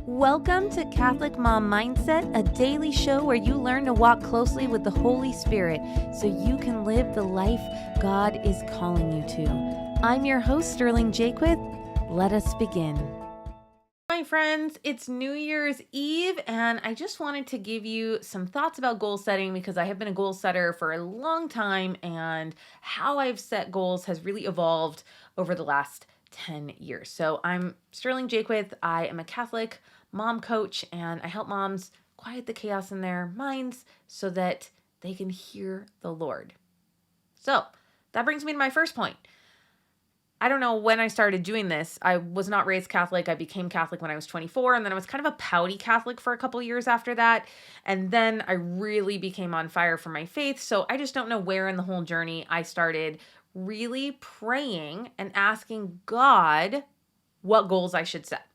Welcome to Catholic Mom Mindset, a daily show where you learn to walk closely with the Holy Spirit so you can live the life God is calling you to. I'm your host, Sterling Jaquith. Let us begin. My friends, it's New Year's Eve, and I just wanted to give you some thoughts about goal setting because I have been a goal setter for a long time, and how I've set goals has really evolved over the last 10 years. So I'm Sterling Jaquith. I am a Catholic mom coach, and I help moms quiet the chaos in their minds so that they can hear the Lord. So that brings me to my first point. I don't know when I started doing this. I was not raised Catholic. I became Catholic when I was 24, and then I was kind of a pouty Catholic for a couple years after that. And then I really became on fire for my faith. So I just don't know where in the whole journey I started really praying and asking God what goals I should set.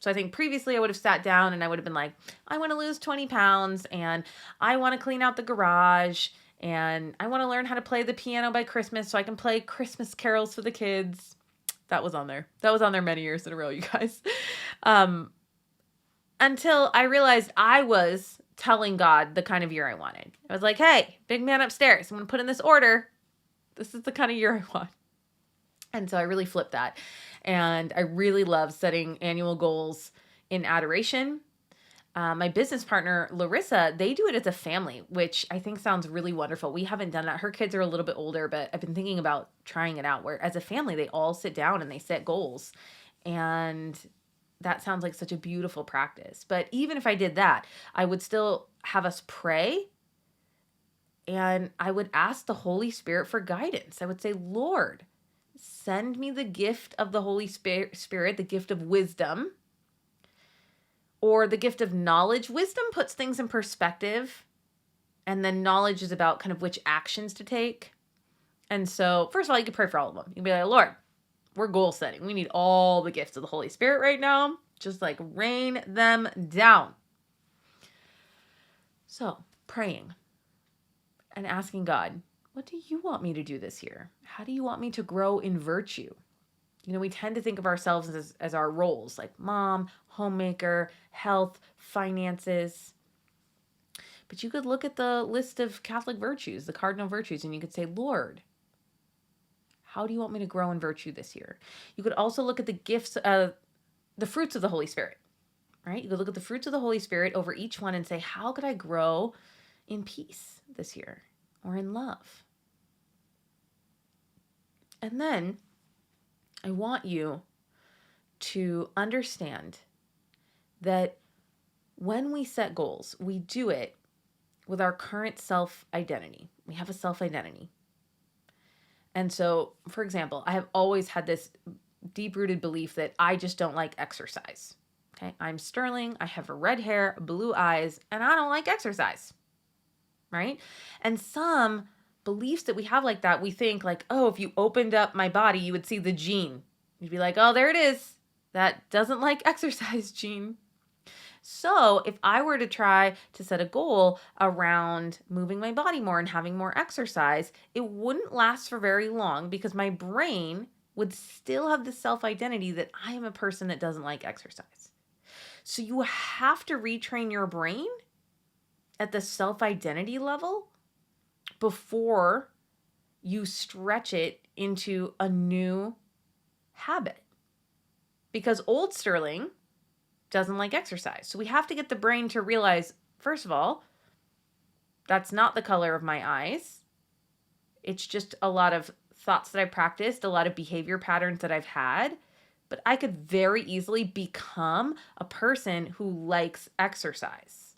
So I think previously I would have sat down and I would have been like, I want to lose 20 pounds and I want to clean out the garage and I want to learn how to play the piano by Christmas so I can play Christmas carols for the kids. That was on there. That was on there many years in a row, you guys. Until I realized I was telling God the kind of year I wanted. I was like, hey, big man upstairs, I'm going to put in this order. This is the kind of year I want. And so I really flipped that. And I really love setting annual goals in adoration. My business partner, Larissa, they do it as a family, which I think sounds really wonderful. We haven't done that. Her kids are a little bit older, but I've been thinking about trying it out where as a family, they all sit down and they set goals. And that sounds like such a beautiful practice. But even if I did that, I would still have us pray. And I would ask the Holy Spirit for guidance. I would say, Lord, send me the gift of the Holy Spirit, the gift of wisdom, or the gift of knowledge. Wisdom puts things in perspective, and then knowledge is about kind of which actions to take. And so, first of all, you can pray for all of them. You can be like, Lord, we're goal setting. We need all the gifts of the Holy Spirit right now. Just like rain them down. So, praying and asking God, what do you want me to do this year? How do you want me to grow in virtue? You know, we tend to think of ourselves as our roles, like mom, homemaker, health, finances. But you could look at the list of Catholic virtues, the cardinal virtues, and you could say, Lord, how do you want me to grow in virtue this year? You could also look at the gifts, the fruits of the Holy Spirit, right? You could look at the fruits of the Holy Spirit over each one and say, how could I grow in peace this year or in love? And then I want you to understand that when we set goals, we do it with our current self-identity. We have a self-identity. And so, for example, I have always had this deep-rooted belief that I just don't like exercise. Okay, I'm Sterling, I have red hair, blue eyes, and I don't like exercise. Right? And some beliefs that we have like that, we think like, oh, if you opened up my body, you would see the gene. You'd be like, oh, there it is. That doesn't like exercise gene. So if I were to try to set a goal around moving my body more and having more exercise, it wouldn't last for very long because my brain would still have the self-identity that I am a person that doesn't like exercise. So you have to retrain your brain at the self-identity level before you stretch it into a new habit. Because old Sterling doesn't like exercise. So we have to get the brain to realize, first of all, that's not the color of my eyes. It's just a lot of thoughts that I practiced, a lot of behavior patterns that I've had. But I could very easily become a person who likes exercise.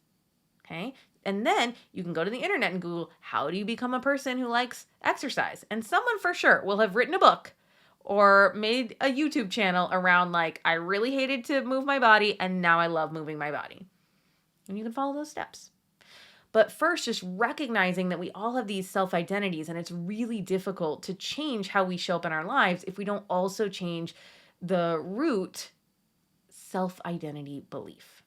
Okay? And then you can go to the internet and Google, how do you become a person who likes exercise? And someone for sure will have written a book or made a YouTube channel around like, I really hated to move my body and now I love moving my body. And you can follow those steps. But first, just recognizing that we all have these self-identities and it's really difficult to change how we show up in our lives if we don't also change the root self-identity belief.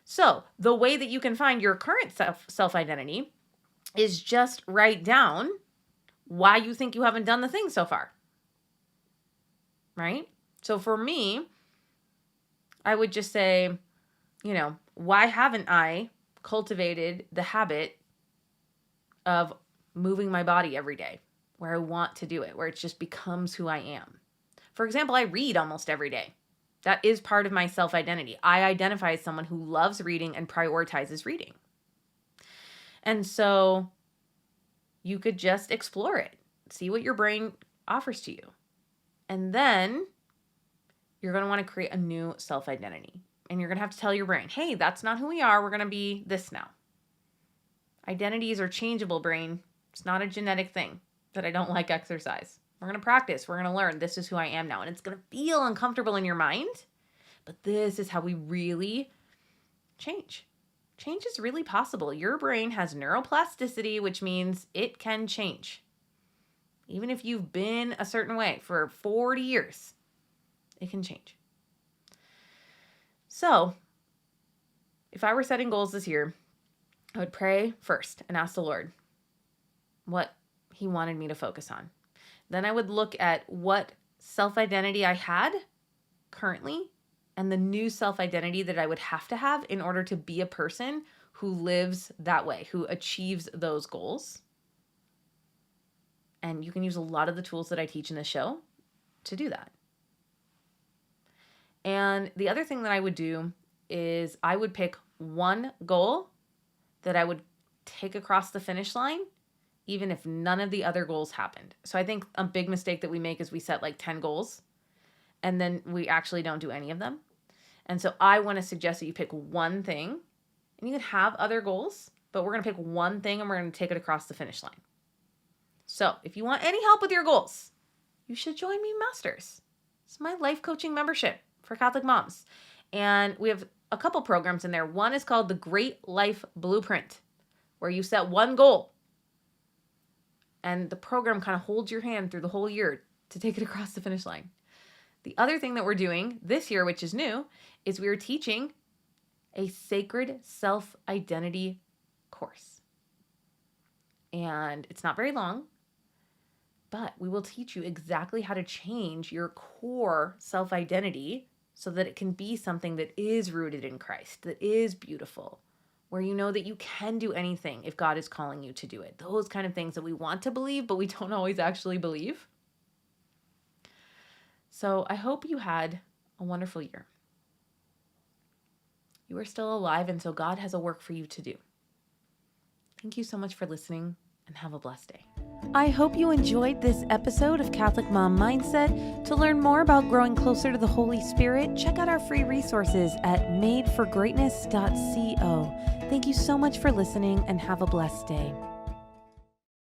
So the way that you can find your current self-identity is just write down why you think you haven't done the thing so far. Right? So for me, I would just say, why haven't I cultivated the habit of moving my body every day where I want to do it, where it just becomes who I am? For example, I read almost every day. That is part of my self-identity. I identify as someone who loves reading and prioritizes reading. And so you could just explore it, see what your brain offers to you. And then you're going to want to create a new self-identity. And you're going to have to tell your brain, hey, that's not who we are. We're going to be this now. Identities are changeable, brain. It's not a genetic thing that I don't like exercise. We're going to practice. We're going to learn. This is who I am now. And it's going to feel uncomfortable in your mind. But this is how we really change. Change is really possible. Your brain has neuroplasticity, which means it can change. Even if you've been a certain way for 40 years, it can change. So, if I were setting goals this year, I would pray first and ask the Lord what He wanted me to focus on. Then I would look at what self-identity I had currently and the new self-identity that I would have to have in order to be a person who lives that way, who achieves those goals. And you can use a lot of the tools that I teach in the show to do that. And the other thing that I would do is I would pick one goal that I would take across the finish line, even if none of the other goals happened. So I think a big mistake that we make is we set like 10 goals and then we actually don't do any of them. And so I want to suggest that you pick one thing, and you can have other goals, but we're going to pick one thing and we're going to take it across the finish line. So if you want any help with your goals, you should join me in Masters. It's my life coaching membership for Catholic moms. And we have a couple programs in there. One is called the Great Life Blueprint, where you set one goal. And the program kind of holds your hand through the whole year to take it across the finish line. The other thing that we're doing this year, which is new, is we are teaching a sacred self-identity course. And it's not very long, but we will teach you exactly how to change your core self-identity so that it can be something that is rooted in Christ, that is beautiful, where you know that you can do anything if God is calling you to do it. Those kind of things that we want to believe, but we don't always actually believe. So I hope you had a wonderful year. You are still alive, and so God has a work for you to do. Thank you so much for listening, and have a blessed day. I hope you enjoyed this episode of Catholic Mom Mindset. To learn more about growing closer to the Holy Spirit, check out our free resources at madeforgreatness.co. Thank you so much for listening, and have a blessed day.